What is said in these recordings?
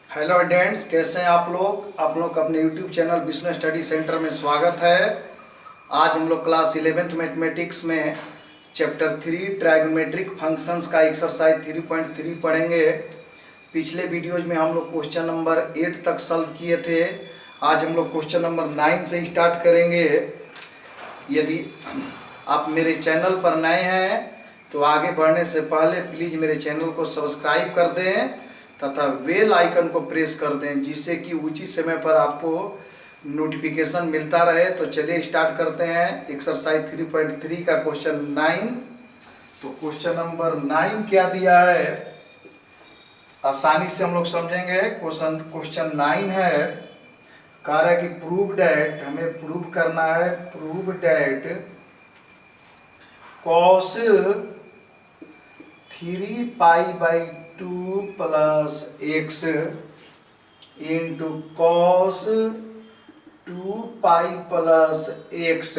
Hello students, कैसे हैं आप लोग। आप लोग का अपने YouTube channel business study centre में स्वागत है। आज हम लोग क्लास 11th मैथमेटिक्स में चैप्टर 3 ट्राइगोनोमेट्रिक फंक्शंस का एक्सरसाइज 3.3 पढ़ेंगे। पिछले वीडियोज में हम लोग क्वेश्चन नंबर 8 तक सॉल्व किए थे। आज हम लोग क्वेश्चन नंबर 9 से स्टार्ट करेंगे। यदि आप मेरे चैनल पर नए हैं तो आगे बढ़ने से पहले प्लीज़ मेरे चैनल को सब्सक्राइब कर दें तथा बेल आइकन को प्रेस कर दें, जिससे कि उचित समय पर आपको नोटिफिकेशन मिलता रहे। तो चलिए स्टार्ट करते हैं एक्सरसाइज 3.3 का क्वेश्चन 9। तो क्वेश्चन नंबर 9 क्या दिया है, आसानी से हम लोग समझेंगे। क्वेश्चन 9 है, कह रहा है कि प्रूव डैट, हमें प्रूव करना है, prove that cos 3π/2 plus x into cos 2π plus x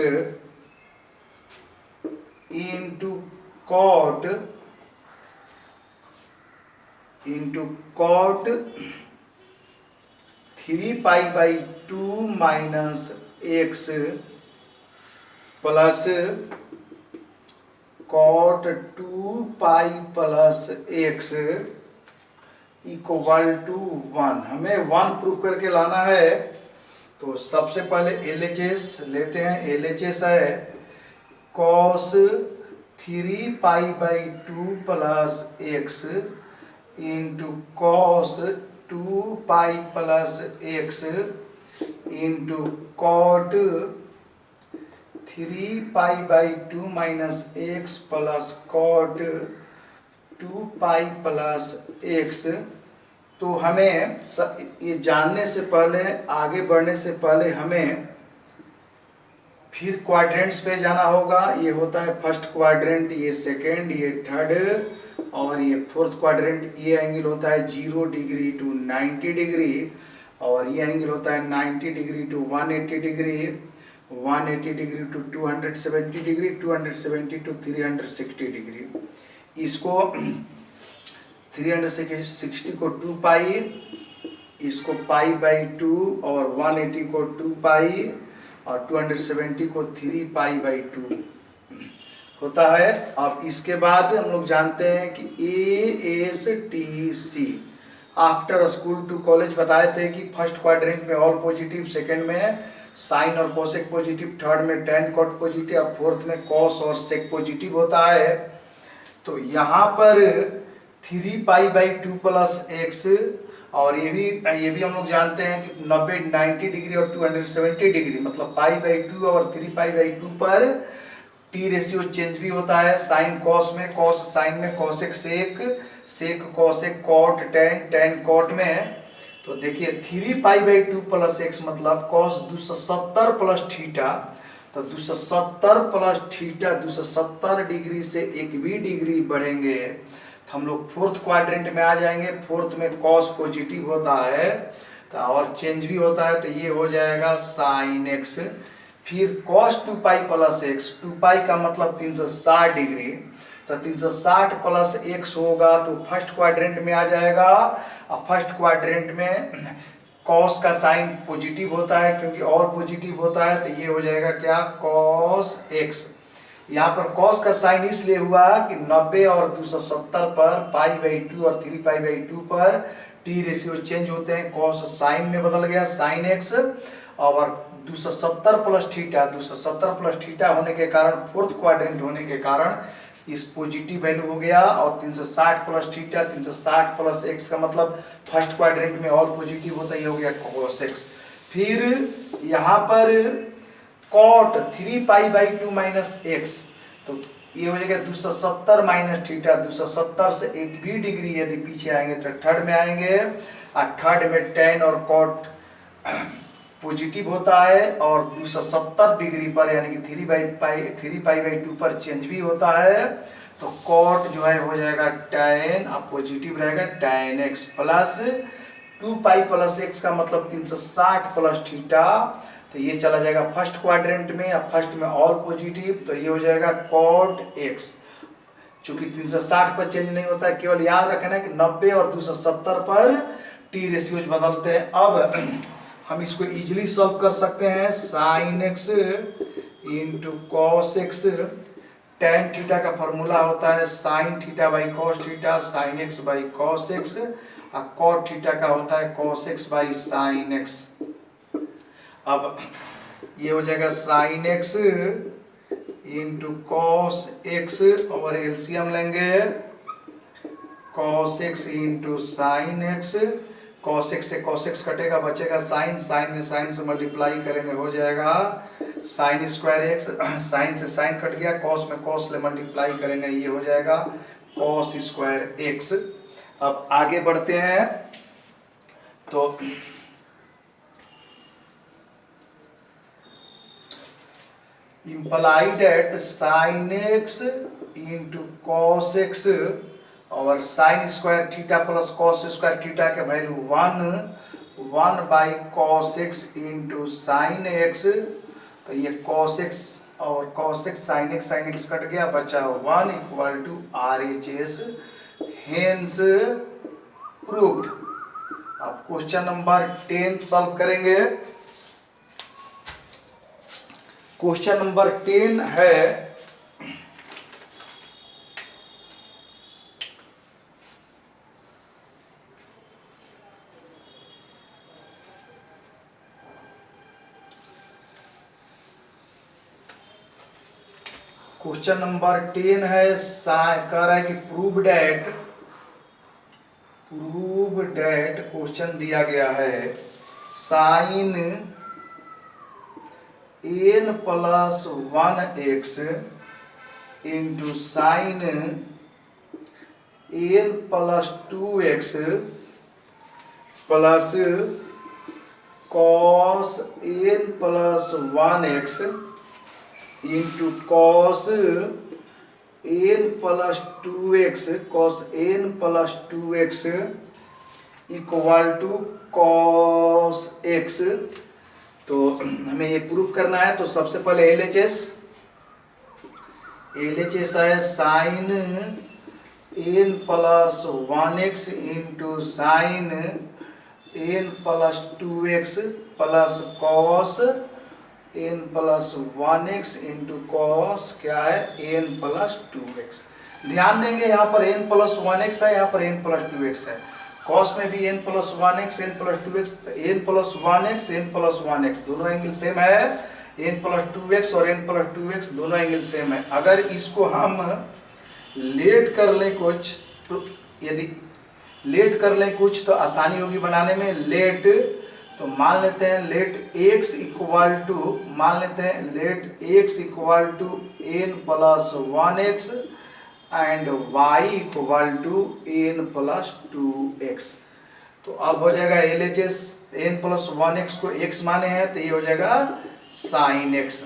into cot 3π/2 minus x plus cot 2π plus x equal to 1। हमें 1 प्रूव करके लाना है। तो सबसे पहले LHS लेते हैं। LHS है cos 3π/2 plus x into cos 2π plus x into cot 3π/2 minus x plus cot 2π plus x. तो हमें ये जानने से पहले, आगे बढ़ने से पहले हमें फिर क्वाड्रेंट्स पे जाना होगा। ये होता है फर्स्ट क्वाड्रेंट, ये सेकेंड, ये थर्ड और ये फोर्थ क्वाड्रेंट। ये एंगल होता है 0 डिग्री टू 90 डिग्री और ये एंगल होता है 90 degree to 180 degree, 180 degree to 270 degree, 270 to 360 degree. इसको 360 को 2π, इसको π/2 और 180 को 2π और 270 को 3π/2 होता है। अब इसके बाद हम लोग जानते हैं कि ASTC after school to college बताए थे कि फर्स्ट क्वाड्रेंट में ऑल पॉजिटिव, सेकंड में साइन और कोसेक पॉजिटिव, थर्ड में टेन कॉट पॉजिटिव और फोर्थ में कॉस और सेक पॉजिटिव होता है। तो यहाँ पर 3π/2 प्लस एक्स और ये भी हम लोग जानते हैं कि 90 डिग्री और 270 डिग्री मतलब π/2 और 3π/2 पर टी रेशियो चेंज भी होता है। साइन कॉस में, कॉस साइन में, cosec sec, sec cosec, cot tan, tan cot में। तो देखिए 3π/2 प्लस एक्स मतलब कॉस 270 प्लस थीटा। तो 270 प्लस थीटा, 270 डिग्री से एक भी डिग्री बढ़ेंगे तो हम लोग फोर्थ क्वाड्रेंट में आ जाएंगे। फोर्थ में कॉस पॉजिटिव होता है तो और चेंज भी होता है, तो ये हो जाएगा साइन एक्स। फिर कॉस 2π प्लस एक्स, 2π का मतलब 360 डिग्री, तो 360 प्लस एक्स होगा तो फर्स्ट क्वाड्रेंट में आ जाएगा। और फर्स्ट क्वाड्रेंट में कॉस का साइन पॉजिटिव होता है क्योंकि और पॉजिटिव होता है, तो ये हो जाएगा क्या, कॉस एक्स। यहाँ पर कॉस का साइन इसलिए हुआ कि 90 और 270 पर π/2 और 3π/2 पर टी रेशियो चेंज होते हैं, कॉस साइन में बदल गया साइन एक्स। और 270 प्लस थीटा, 270 प्लस थीटा होने के कारण, फोर्थ क्वाड्रेंट होने के कारण इस पॉजिटिव वैल्यू हो गया। और 360 प्लस थीटा, 360 प्लस एक्स का मतलब फर्स्ट क्वाड्रेंट में ऑल पॉजिटिव होता है, ये हो गया कॉस एक्स। फिर यहाँ पर कॉट 3π/2 माइनस एक्स, तो ये हो जाएगा 270 माइनस थीटा। 270 से एक भी डिग्री यदि पीछे आएंगे तो थर्ड में आएंगे और थर्ड में टेन और कॉट पॉजिटिव होता है और 270 डिग्री पर यानी कि 3π/2 पर चेंज भी होता है। तो कॉट जो है हो जाएगा टेन और पॉजिटिव रहेगा tan x plus 2π plus x का मतलब 360 प्लस थीटा। तो ये चला जाएगा फर्स्ट क्वाड्रेंट में, अब फर्स्ट में ऑल पॉजिटिव, तो ये हो जाएगा कॉट एक्स। चूंकि 360 पर चेंज नहीं होता है, केवल याद रखना है कि 90 और 270 पर टी रेशियोज बदलते हैं। अब हम इसको इजीली सॉल्व कर सकते हैं। Sign x into cos x, tan theta का फॉर्मूला होता है sine theta by cos theta, sine x by cos x, और कॉट थीटा का होता है cos x by sine x. अब ये हो जाएगा sign x into cos x, और एलसीएम लेंगे cos x into sine x. Cos x से कॉस एक्स कटेगा, बचेगा साइन, साइन में साइन से मल्टीप्लाई करेंगे हो जाएगा साइन स्क्वायर एक्स, साइन से साइन कट गया, कॉस में कॉस से मल्टीप्लाई करेंगे ये हो जाएगा कॉस स्क्वायर एक्स। अब आगे बढ़ते हैं तो imply that sine x into cos x और sine square theta plus cos square theta के value 1 by cos x into sine x. तो ये कॉस एक्स और cos x sine x cut गया, बचा 1 equal to RHS, hence proved. अब question number 10 solve करेंगे। Question number 10 है कह रहा है कि प्रूव डेट क्वेश्चन दिया गया है sine n plus 1x into sine n plus 2x plus cos n plus 1x into cos n plus 2x equal to cos x। तो हमें ये प्रूफ करना है, तो सबसे पहले LHS है sine n plus 1x into sine n plus 2x plus cos n plus 1x into cos क्या है n प्लस 2x। ध्यान देंगे यहाँ पर n प्लस 1x है, यहाँ पर n प्लस 2x है। कॉस में भी n plus 1x n plus 2x, n plus 1x n plus 1x दोनों एंगल सेम है, n प्लस 2x और n प्लस 2x दोनों एंगल सेम है। अगर इसको हम लेट कर लें कुछ, तो यदि लेट कर लें कुछ तो आसानी होगी बनाने में। लेट तो मान लेते हैं let x equal to n plus 1x and y equal to n plus 2x। तो अब हो जाएगा LHS n प्लस 1x को x माने हैं तो ये हो जाएगा साइन x।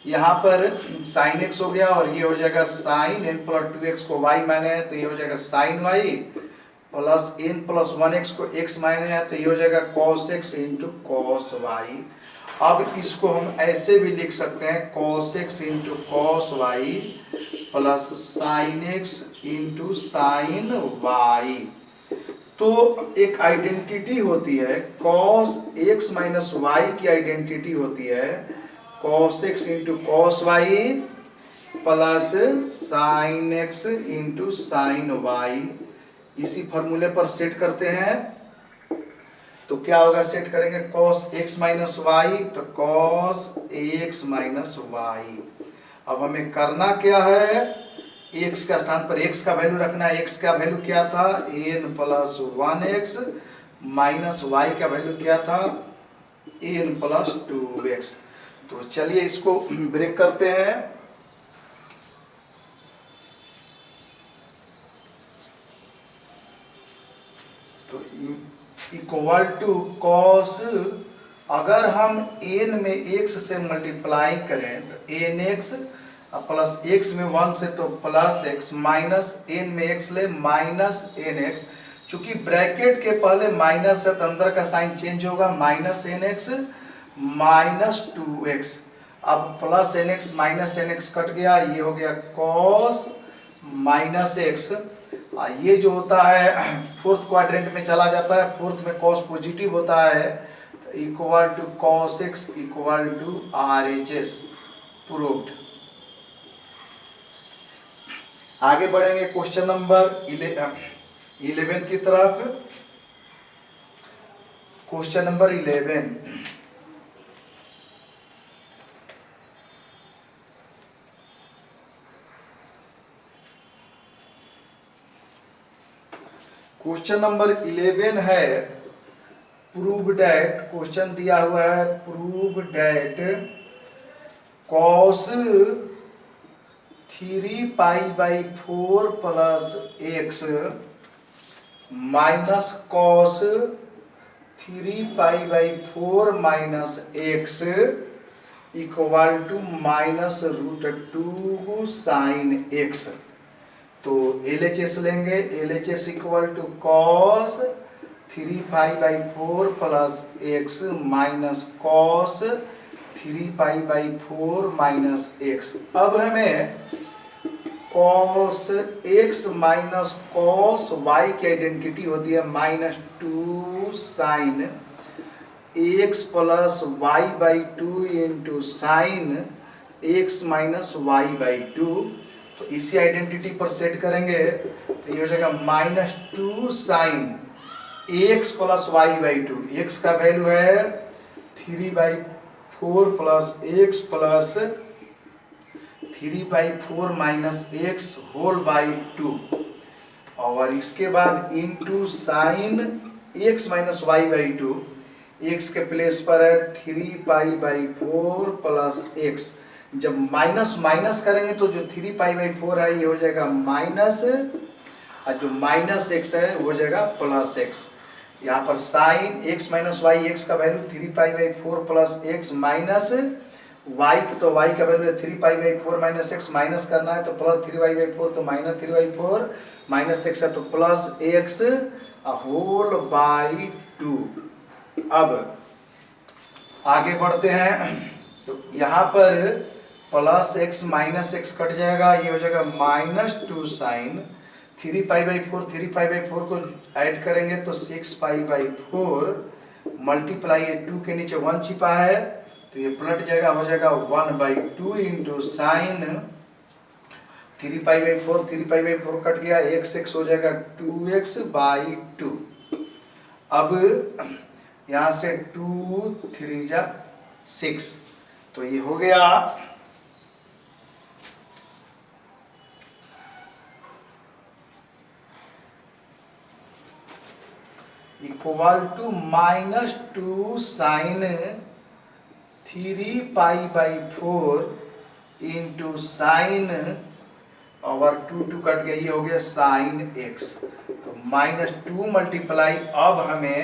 यहाँ पर साइन x हो गया और ये हो जाएगा साइन n प्लस 2x को y माने हैं तो ये हो जाएगा sine y, plus n plus 1x को x माने हैं तो ये हो जाएगा cos x into cos y। अब इसको हम ऐसे भी लिख सकते हैं cos x into cos y plus sign x into sign y। तो एक आइडेंटिटी होती है cos x माइनस y की आइडेंटिटी होती है cos x into cos y plus sign x into sign y। इसी फॉर्मूले पर सेट करते हैं तो क्या होगा, सेट करेंगे cos x माइनस y तो cos x माइनस y। अब हमें करना क्या है, x का स्थान पर x का वैल्यू रखना है। x का वैल्यू क्या था n plus 1x minus y का वैल्यू क्या था n प्लस 2x। तो चलिए इसको ब्रेक करते हैं। तो इक्वल टू कॉस, अगर हम n में x से मल्टीप्लाई करें तो nx प्लस x में 1 से तो प्लस x, माइनस n में x ले माइनस nx। चूंकि ब्रैकेट के पहले माइनस है तो अंदर का साइन चेंज होगा, माइनस nx माइनस 2x। अब plus nx minus nx cut गया, ये हो गया cos माइनस x। ये जो होता है फोर्थ क्वाड्रेंट में चला जाता है, फोर्थ में कॉस पॉजिटिव होता है, तो equal to cos x equal to R H S proved. आगे बढ़ेंगे क्वेश्चन नंबर 11 की तरफ। क्वेश्चन नंबर 11, क्वेश्चन नंबर 11 है प्रूव डैट, क्वेश्चन दिया हुआ है prove that cos 3π/4 plus x minus cos 3π/4 minus x equal to minus √2 sine x. तो LHS लेंगे, LHS equal to cos 3π/4 plus x minus cos 3π/4 minus x. अब हमें cos x minus cos y की identity होती है -2 sine x plus y/2 into sine x minus y/2। तो इसी identity पर सेट करेंगे तो ये हो जाएगा -2 sine x plus y/2। X का वैल्यू है 3/4 plus x plus 3/4 minus x whole by 2, और इसके बाद into sine x minus y/2। X के प्लेस पर है 3π/4 प्लस एक्स। जब माइनस माइनस करेंगे तो जो 3π/4 है ये हो जाएगा माइनस, और जो माइनस एक्स है वो हो जाएगा प्लस एक्स। यहाँ पर sine x minus y, x का value 3π/4 plus x minus y, तो वाई का वैल्यू 3π/4 माइनस एक्स, माइनस करना है तो प्लस 3/4 तो माइनस 3/4 माइनस एक्स है तो प्लस एक्स होल बाई 2। अब आगे बढ़ते हैं तो यहाँ पर plus x minus x cut जाएगा, ये हो जाएगा -2 साइन 3π/4 को ऐड करेंगे तो 6π/4 मल्टीप्लाई 2 के नीचे 1 छिपा है तो ये पलट जाएगा, हो जाएगा 1/2 इंटू साइन 3π/4 कट गया, x हो जाएगा 2x/2। अब यहाँ से 2 3 जा 6, तो ये हो गया equal to -2 sine 3π/4 into sine और 2 कट गया, ये हो गया साइन एक्स। तो -2 मल्टीप्लाई, अब हमें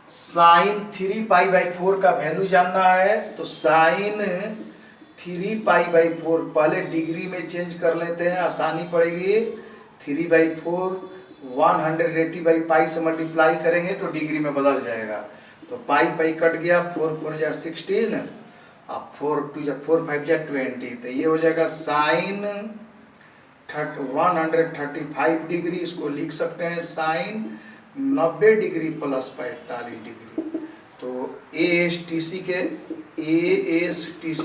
साइन 3π/4 का वैल्यू जानना है तो साइन 3π/4 पहले डिग्री में चेंज कर लेते हैं, आसानी पड़ेगी। 3/4 180/π से मल्टीप्लाई करेंगे तो डिग्री में बदल जाएगा, तो पाई कट गया, 4 4 जा 16 और 4 2 जा 4 5 जा 20, तो ये हो जाएगा साइन 135 डिग्री। इसको लिख सकते हैं साइन 90 डिग्री प्लस 45 डिग्री। तो ASTC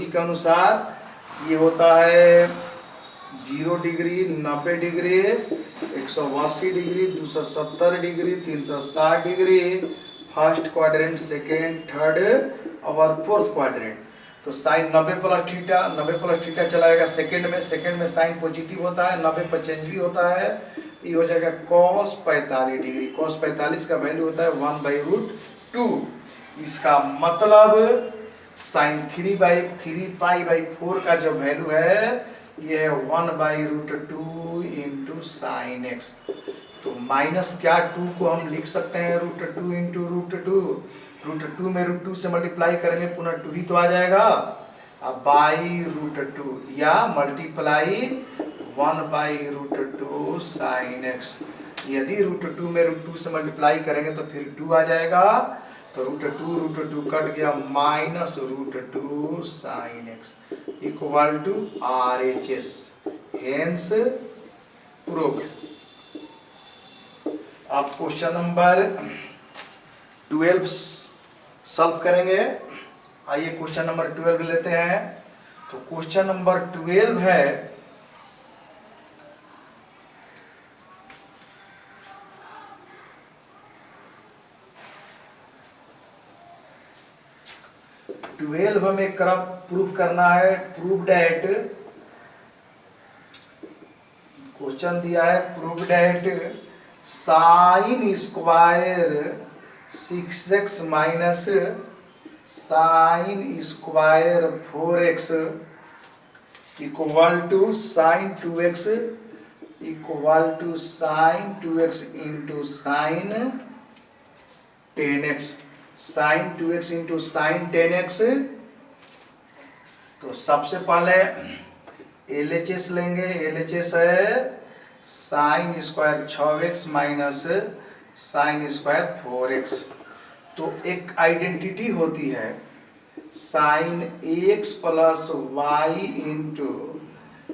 के अनुसार ये होता है 0 degree, 90 degree, 180 degree, 270 degree, 360 degree, first quadrant, second, third और फोर्थ क्वाड्रेंट। तो साइन 90 प्लस थीटा चलाएगा सेकेंड में साइन पॉजिटिव होता है, 90 पर चेंज भी होता है, ये हो जाएगा cos 45 डिग्री। cos 45 का वैल्यू होता है 1/√2। इसका मतलब साइन 3π/4 का जो वैल्यू है ये है 1/√2 इंटू साइन एक्स। तो माइनस क्या 2 को हम लिख सकते हैं √2 इंटू √2 में √2 से मल्टीप्लाई करेंगे पुनः 2 ही तो आ जाएगा, अब बाई √2 या मल्टीप्लाई 1/√2 साइन एक्स। यदि √2 में √2 से मल्टीप्लाई करेंगे तो फिर 2 आ जाएगा, तो √2 कट गया, minus √2 sine x equal to RHS। Hence proved. आप क्वेश्चन नंबर 12 सॉल्व करेंगे। आइए क्वेश्चन नंबर 12 लेते हैं। तो क्वेश्चन नंबर 12 है, हमें प्रूव करना है। प्रूव डैट, क्वेश्चन दिया है prove that sine square 6x minus sine square 4x equal to sine 2x equal to sine 2x into sine 10x, sine 2x into sine 10x। तो सबसे पहले LHS लेंगे। LHS है sine square 6x minus sine square 4x। तो एक identity होती है sine x plus y into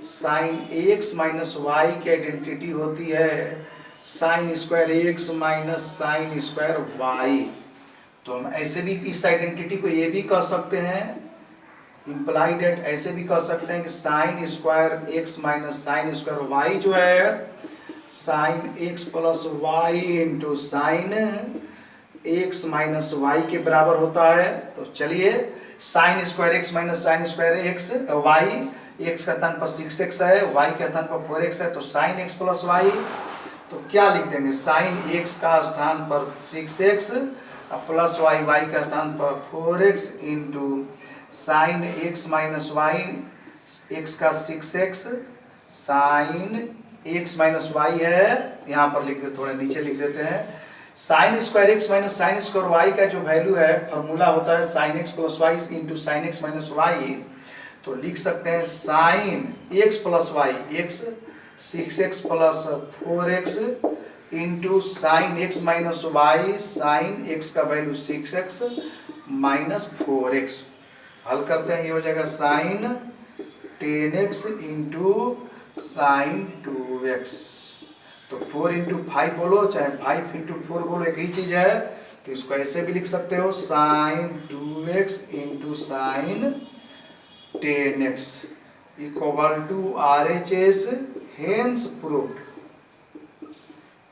sine x minus y की आइडेंटिटी होती है sine square x minus sine square y. तो हम ऐसे भी इस आइडेंटिटी को ये भी कह सकते हैं, इम्प्लाई डेट ऐसे भी कह सकते हैं कि sine square x minus sine square y जो है sine x plus y into sine x minus y के बराबर होता है। तो चलिए sine square x minus sine square x y, x का स्थान पर 6x है, y के स्थान पर 4x है, तो साइन x प्लस वाई। तो क्या लिख देंगे, साइन x का स्थान पर 6x प्लस वाई, y का स्थान पर 4x into sine x minus y, x का 6x sign x minus Y है, यहाँ पर लिख देते, थोड़ा नीचे लिख देते हैं। Sine square x minus sine square y का जो वैल्यू है फॉर्मूला होता है sine x plus y into sine x minus y. तो लिख सकते हैं sine x plus y, x 6x plus 4x into sine x minus y, sine x का वैल्यू 6x माइनस 4x। हल करते हैं, ये हो जाएगा sign 10x into sine 2x। तो 4 इंटू 5 बोलो चाहे 5 इंटू 4 बोलो, एक ही चीज है। तो इसको ऐसे भी लिख सकते हो sine 2x into sine 10x equal to RHS, hence proved.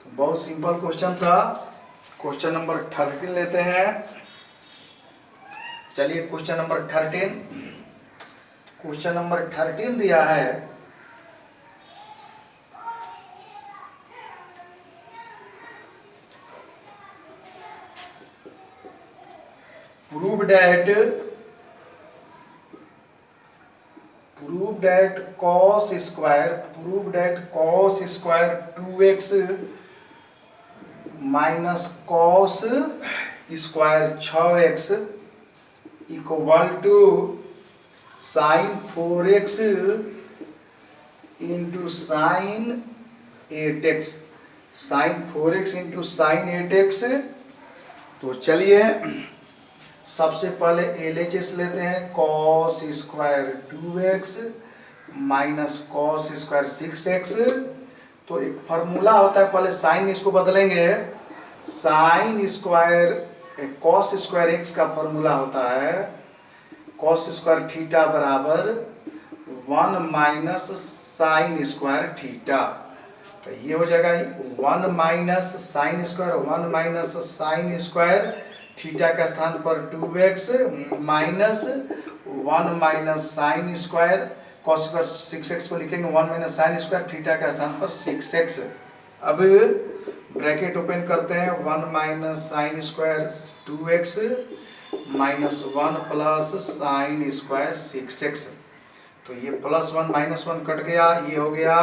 तो बहुत सिंपल क्वेश्चन था। क्वेश्चन नंबर 13 लेते हैं। चलिए क्वेश्चन नंबर 13, क्वेश्चन नंबर 13 दिया है prove that cos square 2x minus cos square 6x equal to sine 4x into sine 8x, sine 4x into sine 8x। तो चलिए सबसे पहले LHS लेते हैं, cos square 2x minus cos square 6x। तो एक फार्मूला होता है, पहले साइन इसको बदलेंगे, sine square cos square x का फार्मूला होता है cos स्क्वायर थीटा बराबर 1 माइनस साइन स्क्वायर थीटा। तो ये हो जाएगा 1 minus sine square, 1 minus sine square theta का स्थान पर 2x minus 1 minus sine square cos square 6x को लिखेंगे 1 माइनस साइन स्क्वायर थीटा का स्थान पर 6x। अब ब्रैकेट ओपन करते हैं, 1 minus sine square 2x minus 1 plus sign square 6x। तो ये प्लस 1 माइनस 1 कट गया, ये हो गया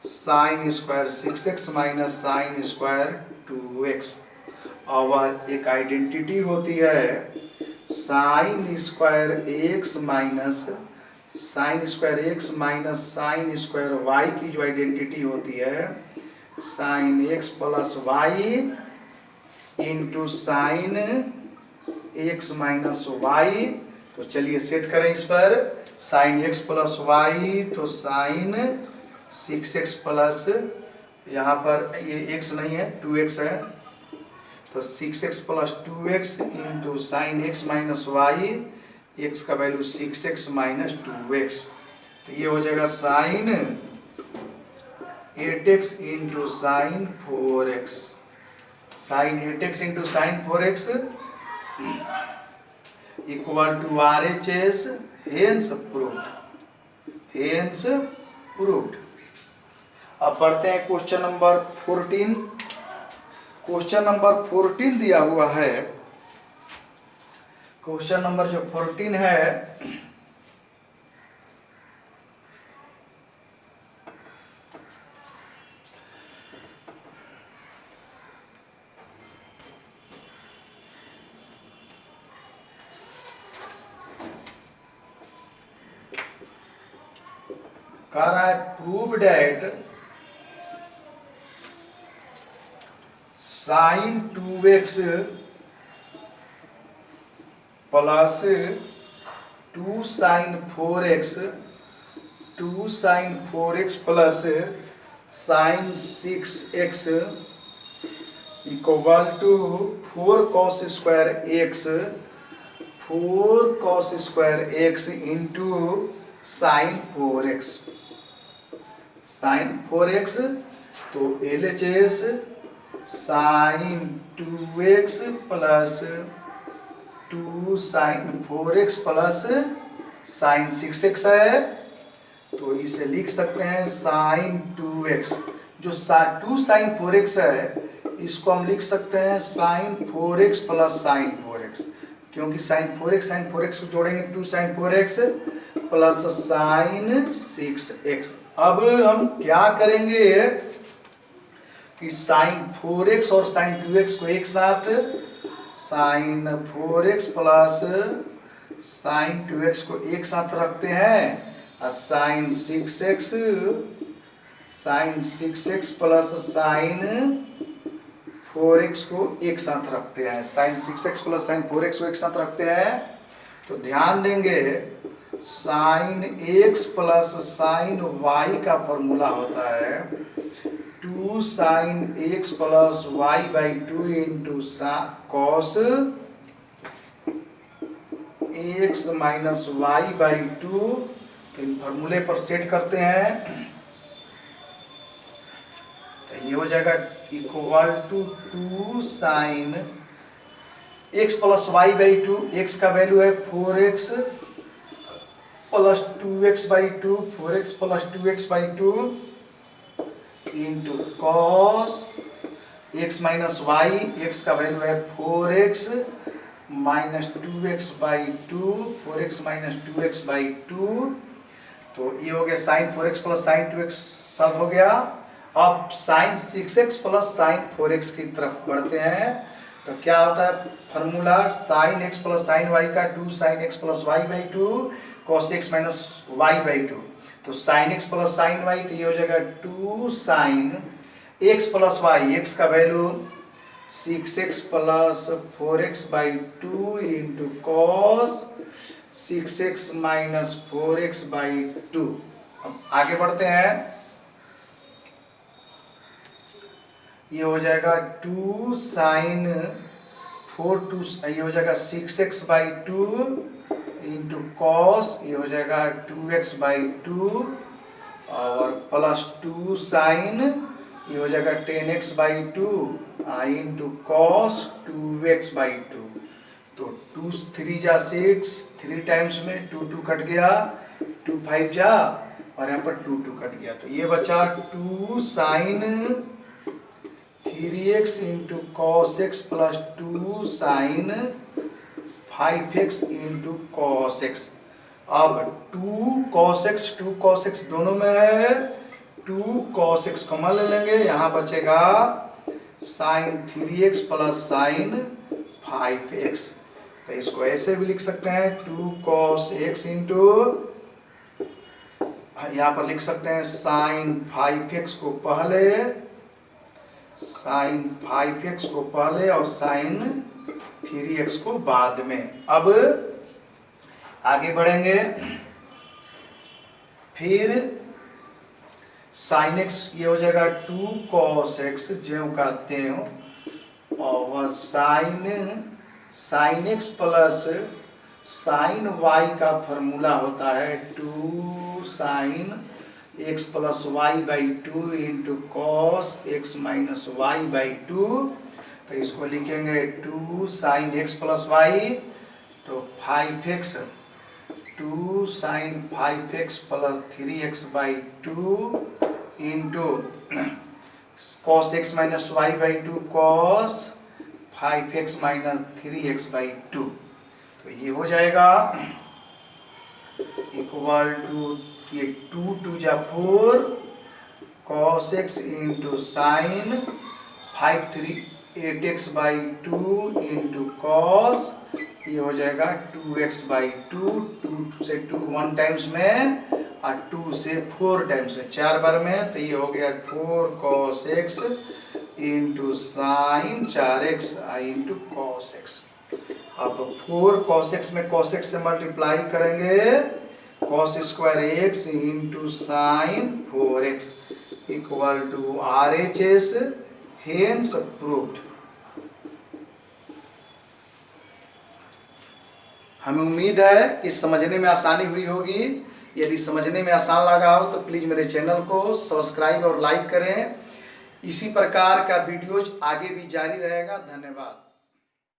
sine square 6x minus sine square 2x। और एक आइडेंटिटी होती है sine square x minus sine square x minus sine square y की जो आइडेंटिटी होती है sine x plus y into sine x minus y. तो चलिए सेट करें इस पर, साइन x प्लस वाई तो साइन 6x प्लस यहाँ पर ये x नहीं है, 2x है, तो 6x plus 2x into sine x minus y, x का वैल्यू 6x माइनस 2x, तो ये हो जाएगा sine 8x into sine 4x, sine 8x into sine 4x equal to RHS, hence proved, hence proved. अब पढ़ते हैं क्वेश्चन नंबर 14। क्वेश्चन नंबर 14 दिया हुआ है, क्वेश्चन नंबर जो 14 है, कह रहा है prove that sine 2x plus 2 sine 4x, 2 sine 4x plus sine 6x equal to 4 cos square x, 4 cos square x into sine 4x, sine 4x, तो LHS sine 2x plus 2 sine 4x plus sine 6x है, तो इसे लिख सकते हैं sign 2x, जो 2 sine 4x है इसको हम लिख सकते हैं sign 4x plus sign 4x, क्योंकि साइन 4x को जोड़ेंगे 2 sine 4x plus sine 6x। अब हम क्या करेंगे कि साइन 4x और साइन 2x को एक साथ, sign 4x plus sign 2x को एक साथ रखते हैं, और sign 6x plus sign 4x को एक साथ रखते हैं, sign 6x plus sign 4x को एक साथ रखते हैं, तो ध्यान देंगे sine x plus sine y का फॉर्मूला होता है 2 sine x plus y by 2 into cos x minus y by 2, तो इन फॉर्मूले पर सेट करते हैं, तो ये हो जाएगा equal to 2 sine x plus y by 2, x का वैल्यू है 4x plus 2x by 2, 4x plus 2x by 2 into cos x minus y, x का वैल्यू है 4x minus 2x by 2, 4x minus 2x by 2, तो ये हो गया sign 4x plus sign 2x solve हो गया। अब sign 6x plus sign 4x की तरफ बढ़ते हैं, तो क्या होता है formula sine x plus sine y का 2 sine x plus y by 2 cos x minus y by 2, तो sine x plus sine y, तो ये हो जाएगा 2 sine x plus y, x का value 6x plus 4x by 2 into cos 6x minus 4x by 2। अब आगे बढ़ते हैं, ये हो जाएगा 2 साइन 4 ये हो जाएगा 6x बाई 2 इंटू कॉस, ये हो जाएगा 2x बाई 2 और प्लस 2 साइन, ये हो जाएगा 10x by 2 into cos 2x by 2, तो 2 3 जा 6, 3 टाइम्स में 2 2 कट गया, 2 5 जा और यहाँ पर 2 2 कट गया, तो ये बचा 2 sine 3x into cos x plus 2 sine 5x into cos x। अब 2 cos x दोनों में है, 2 cos x कॉमन ले लेंगे, यहाँ बचेगा sign 3x plus sign 5x, तो इसको ऐसे भी लिख सकते हैं 2 cos x इंटू, यहाँ पर लिख सकते हैं साइन 5x को पहले, साइन 5x को पहले और साइन 3x को बाद में। अब आगे बढ़ेंगे, फिर साइन एक्स ये हो जाएगा 2 cos x ज्यों का त्यों, और sine x plus sine y का फॉर्मूला होता है 2 sine x plus y by 2 into cos x minus y by 2। तो इसको लिखेंगे 2 साइन एक्स प्लस वाई, तो 5x 2 sine 5x plus 3x by 2 into cos x minus y by 2 cos 5x minus 3x by 2। तो ये हो जाएगा equal to ये 2 2 जा 4 cos x into sign 5 3 8x by 2 into cos, ये हो जाएगा 2x बाई 2, 2 से 2 1 टाइम्स में और 2 से 4 टाइम्स में 4 बार में, तो ये हो गया 4 cos x into sine 4x into cos x. अब 4 cos x में cos x से मल्टीप्लाई करेंगे cos square x into sine 4x equal to RHS, hence proved. हमें उम्मीद है कि समझने में आसानी हुई होगी। यदि समझने में आसान लगा हो तो प्लीज़ मेरे चैनल को सब्सक्राइब और लाइक करें। इसी प्रकार का वीडियोज आगे भी जारी रहेगा। धन्यवाद।